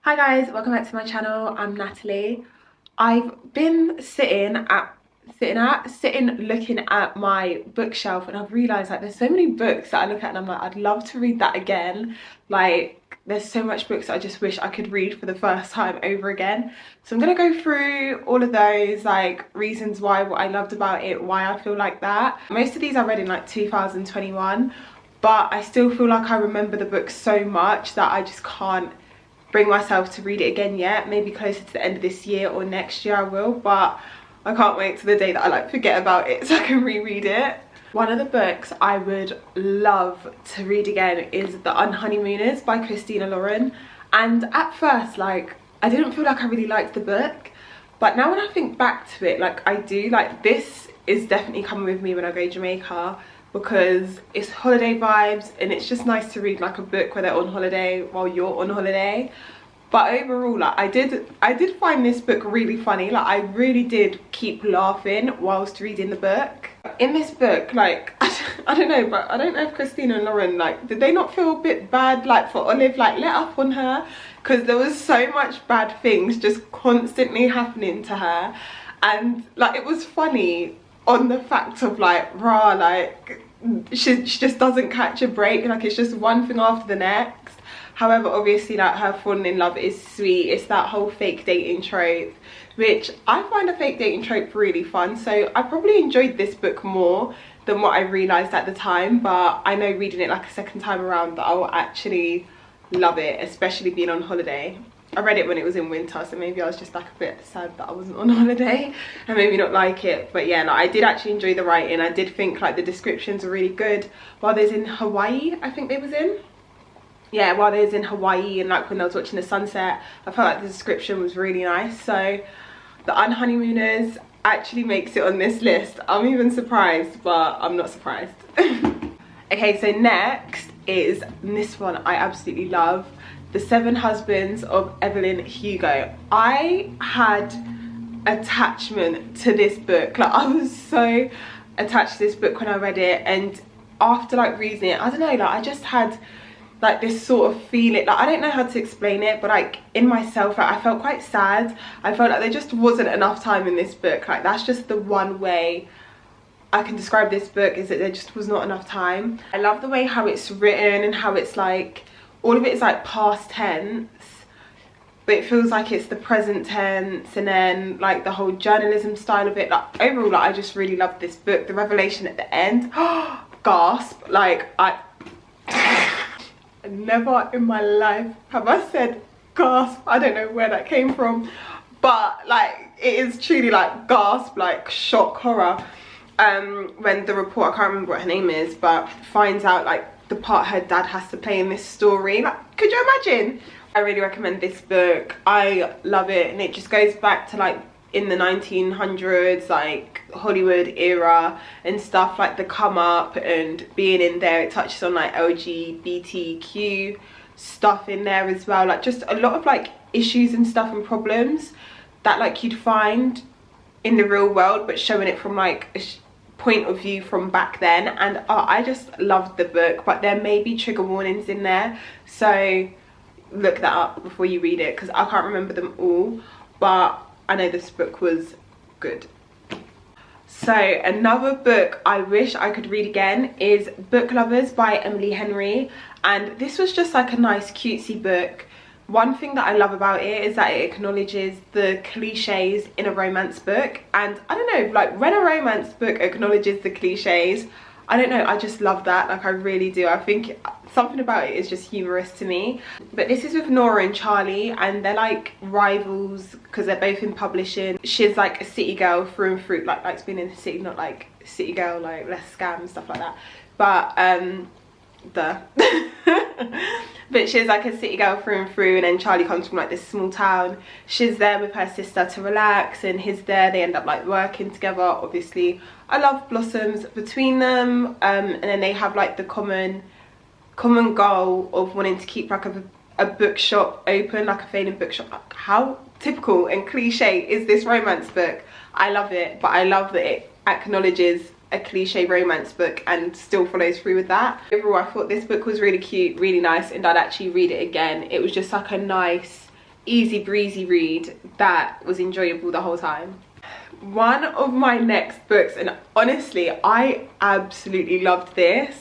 Hi guys, welcome back to my channel. I'm Natalie. I've been sitting looking at my bookshelf, and I've realised like there's so many books that I look at and I'm like, I'd love to read that again. Like there's so much books that I just wish I could read for the first time over again. So I'm gonna go through all of those, like reasons why, what I loved about it, why I feel like that. Most of these I read in like 2021, but I still feel like I remember the book so much that I just can't bring myself to read it again yet. Maybe closer to the end of this year or next year I will, but I can't wait to the day that I like forget about it so I can reread it. One of the books I would love to read again is The Honeymooners by Christina Lauren. And at first, like, I didn't feel like I really liked the book, but now when I think back to it, like I do, like this is definitely coming with me when I go to Jamaica, because it's holiday vibes and it's just nice to read like a book where they're on holiday while you're on holiday. But overall, like I did find this book really funny. Like I really did keep laughing whilst reading the book. In this book, like I don't know, but I don't know if Christina and Lauren, like, did they not feel a bit bad like for Olive, like let up on her, because there was so much bad things just constantly happening to her. And like it was funny on the fact of like, rah, like she just doesn't catch a break, like it's just one thing after the next. However, obviously like her falling in love is sweet. It's that whole fake dating trope, which I find a fake dating trope really fun, so I probably enjoyed this book more than what I realised at the time. But I know reading it like a second time around that I will actually love it, especially being on holiday. I read it when it was in winter, so maybe I was just like a bit sad that I wasn't on holiday and maybe not like it. But yeah, like, I did actually enjoy the writing. I did think like the descriptions were really good. While they was in Hawaii, I think they was in. Yeah, while they was in Hawaii and like when I was watching the sunset, I felt like the description was really nice. So The Honeymooners actually makes it on this list. I'm even surprised, but I'm not surprised. Okay, so next is this one I absolutely love. The 7 Husbands of Evelyn Hugo. I had attachment to this book. Like I was so attached to this book when I read it, and after like reading it, I don't know, like I just had like this sort of feeling, like I don't know how to explain it, but like in myself, like I felt quite sad. I felt like there just wasn't enough time in this book. Like that's just the one way I can describe this book, is that there just was not enough time. I love the way how it's written and how it's like all of it is like past tense, but it feels like it's the present tense, and then like the whole journalism style of it. Like overall, like I just really loved this book. The revelation at the end, gasp. Like I never in my life have I said gasp. I don't know where that came from, but like it is truly like gasp, like shock, horror. When the reporter, I can't remember what her name is, but finds out like the part her dad has to play in this story. Like, could you imagine? I really recommend this book. I love it, and it just goes back to like in the 1900s, like Hollywood era and stuff, like the come up and being in there. It touches on like LGBTQ stuff in there as well, like just a lot of like issues and stuff and problems that like you'd find in the real world, but showing it from like a point of view from back then. And I just loved the book, but there may be trigger warnings in there, so look that up before you read it, because I can't remember them all, but I know this book was good. So another book I wish I could read again is Book Lovers by Emily Henry, and this was just like a nice cutesy book. One thing that I love about it is that it acknowledges the cliches in a romance book, and I don't know, like when a romance book acknowledges the cliches, I don't know, I just love that. Like I really do. I think something about it is just humorous to me. But this is with Nora and Charlie, and they're like rivals because they're both in publishing. She's like a city girl through and through, like likes being in the city, not like city girl like less scam and stuff like that, but but she's like a city girl through and through, and then Charlie comes from like this small town. She's there with her sister to relax, and he's there. They end up like working together. Obviously a love blossoms between them, and then they have like the common goal of wanting to keep like a bookshop open, like a failing bookshop. Like, how typical and cliche is this romance book? I love it, but I love that it acknowledges a cliche romance book and still follows through with that. Overall, I thought this book was really cute, really nice, and I'd actually read it again. It was just like a nice easy breezy read that was enjoyable the whole time. One of my next books, and honestly I absolutely loved this,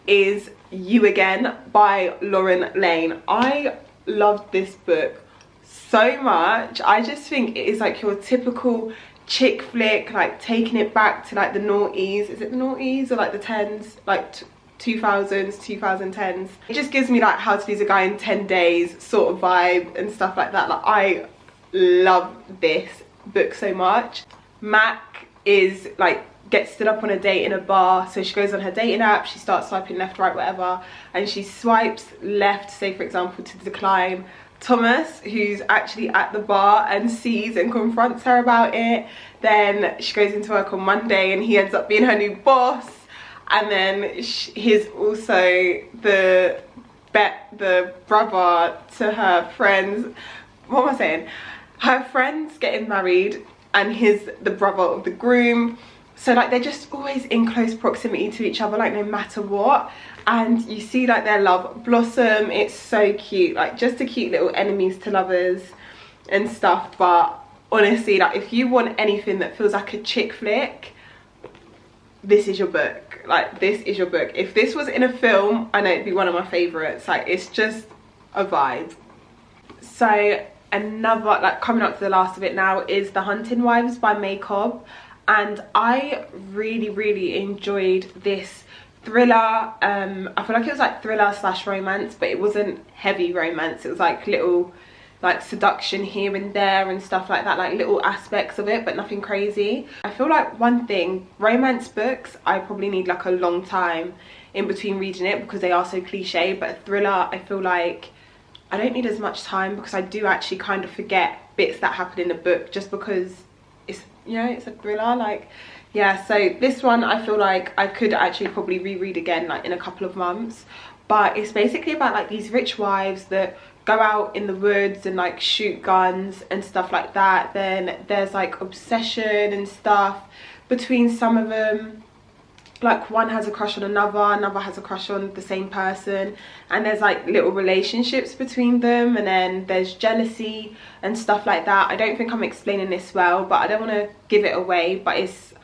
is You Again by Lauren Lane. I loved this book so much. I just think it is like your typical chick flick, like taking it back to like the noughties. Is it the noughties or like the tens, like 2000s, 2010s? It just gives me like How to Lose a Guy in 10 Days sort of vibe and stuff like that. Like I love this book so much. Mac is like gets stood up on a date in a bar, so she goes on her dating app, she starts swiping left, right, whatever, and she swipes left, say for example, to decline Thomas, who's actually at the bar, and sees and confronts her about it. Then she goes into work on Monday and he ends up being her new boss, and then he's also the brother to her friends, what am I saying, her friends getting married, and he's the brother of the groom. So like they're just always in close proximity to each other, like no matter what, and you see like their love blossom. It's so cute, like just a cute little enemies to lovers and stuff. But honestly, like if you want anything that feels like a chick flick, this is your book. Like this is your book. If this was in a film, I know it'd be one of my favorites. Like it's just a vibe. So another, like coming up to the last of it now, is The Hunting Wives by May Cobb. And I really enjoyed this thriller. I feel like it was like thriller slash romance, but it wasn't heavy romance. It was like little like seduction here and there and stuff like that, like little aspects of it, but nothing crazy. I feel like one thing, romance books, I probably need like a long time in between reading it because they are so cliche, but a thriller, I feel like I don't need as much time because I do actually kind of forget bits that happen in the book just because it's, you know, it's a thriller. Like yeah, so this one I feel like I could actually probably reread again like in a couple of months. But it's basically about like these rich wives that go out in the woods and like shoot guns and stuff like that. Then there's like obsession and stuff between some of them. Like one has a crush on another has a crush on the same person, and there's like little relationships between them, and then there's jealousy and stuff like that. I don't think I'm explaining this well, but I don't want to give it away, but it's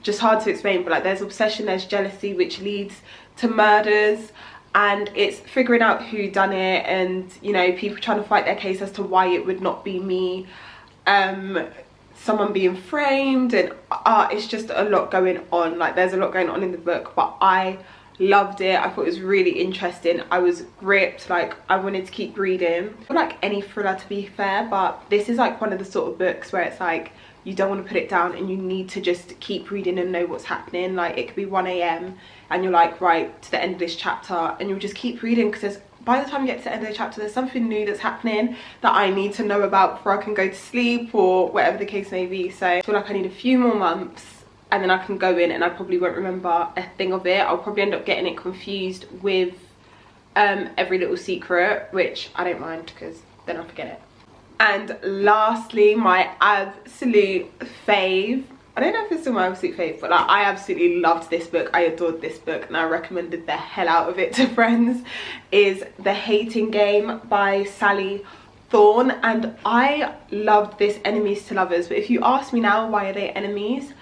just hard to explain. But like there's obsession, there's jealousy, which leads to murders, and it's figuring out who done it, and you know, people trying to fight their case as to why it would not be me, someone being framed, and it's just a lot going on. Like there's a lot going on in the book, but I loved it. I thought it was really interesting. I was gripped, like I wanted to keep reading. I feel like any thriller, to be fair, but this is like one of the sort of books where it's like you don't want to put it down and you need to just keep reading and know what's happening. Like it could be 1 AM and you're like, right, to the end of this chapter, and you'll just keep reading because by the time you get to the end of the chapter, there's something new that's happening that I need to know about before I can go to sleep or whatever the case may be. So I feel like I need a few more months and then I can go in and I probably won't remember a thing of it. I'll probably end up getting it confused with Every Little Secret, which I don't mind because then I'll forget it. And lastly, my absolute fave, I don't know if it's still my absolute fave, but like, I absolutely loved this book. I adored this book and I recommended the hell out of it to friends, is The Hating Game by Sally Thorne. And I loved this enemies to lovers, but if you ask me now why are they enemies,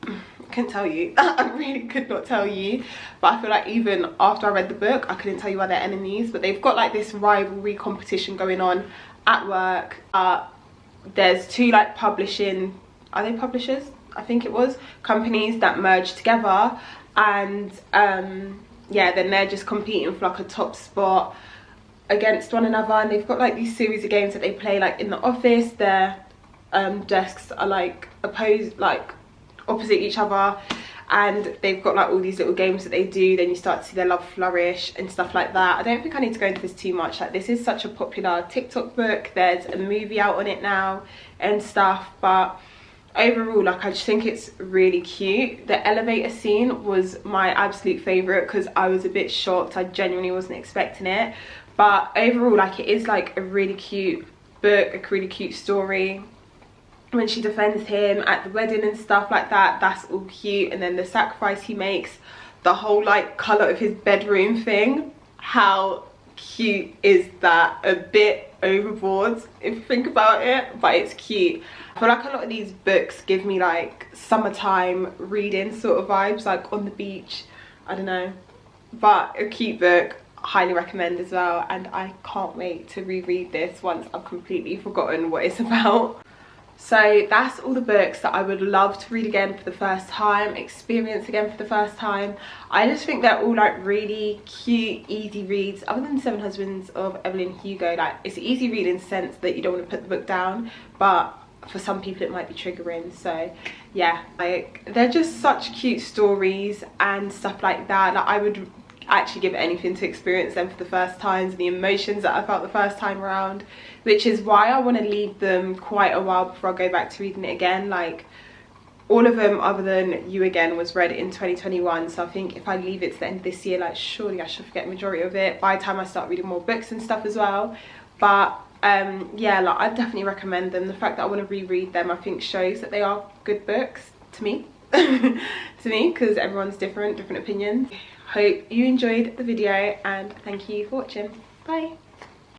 I couldn't tell you. I really could not tell you. But I feel like even after I read the book, I couldn't tell you why they're enemies. But they've got like this rivalry competition going on at work. There's two like publishing, are they publishers? I think it was, companies that merged together, and yeah, then they're just competing for like a top spot against one another. And they've got like these series of games that they play like in the office. Their desks are like opposite each other, and they've got like all these little games that they do. Then you start to see their love flourish and stuff like that. I don't think I need to go into this too much. Like this is such a popular TikTok book. There's a movie out on it now and stuff, but overall, like I just think it's really cute. The elevator scene was my absolute favorite because I was a bit shocked. I genuinely wasn't expecting it, but overall, like it is like a really cute book, a really cute story. When she defends him at the wedding and stuff like that, that's all cute. And then the sacrifice he makes, the whole like color of his bedroom thing, how cute is that? A bit overboard if you think about it, but it's cute. I feel like a lot of these books give me like summertime reading sort of vibes, like on the beach, I don't know. But a cute book, highly recommend as well, and I can't wait to reread this once I've completely forgotten what it's about. So that's all the books that I would love to read again for the first time, experience again for the first time. I just think they're all like really cute, easy reads. Other than Seven Husbands of Evelyn Hugo, like it's an easy read in the sense that you don't want to put the book down, but for some people it might be triggering. So yeah, like they're just such cute stories and stuff like that. Like, I would actually give anything to experience them for the first time, and the emotions that I felt the first time around, which is why I want to leave them quite a while before I go back to reading it again. Like all of them other than You Again was read in 2021, so I think if I leave it to the end of this year, like surely I should forget the majority of it by the time I start reading more books and stuff as well. But yeah, like I definitely recommend them. The fact that I want to reread them I think shows that they are good books to me to me, because everyone's different opinions. Hope you enjoyed the video and thank you for watching. Bye.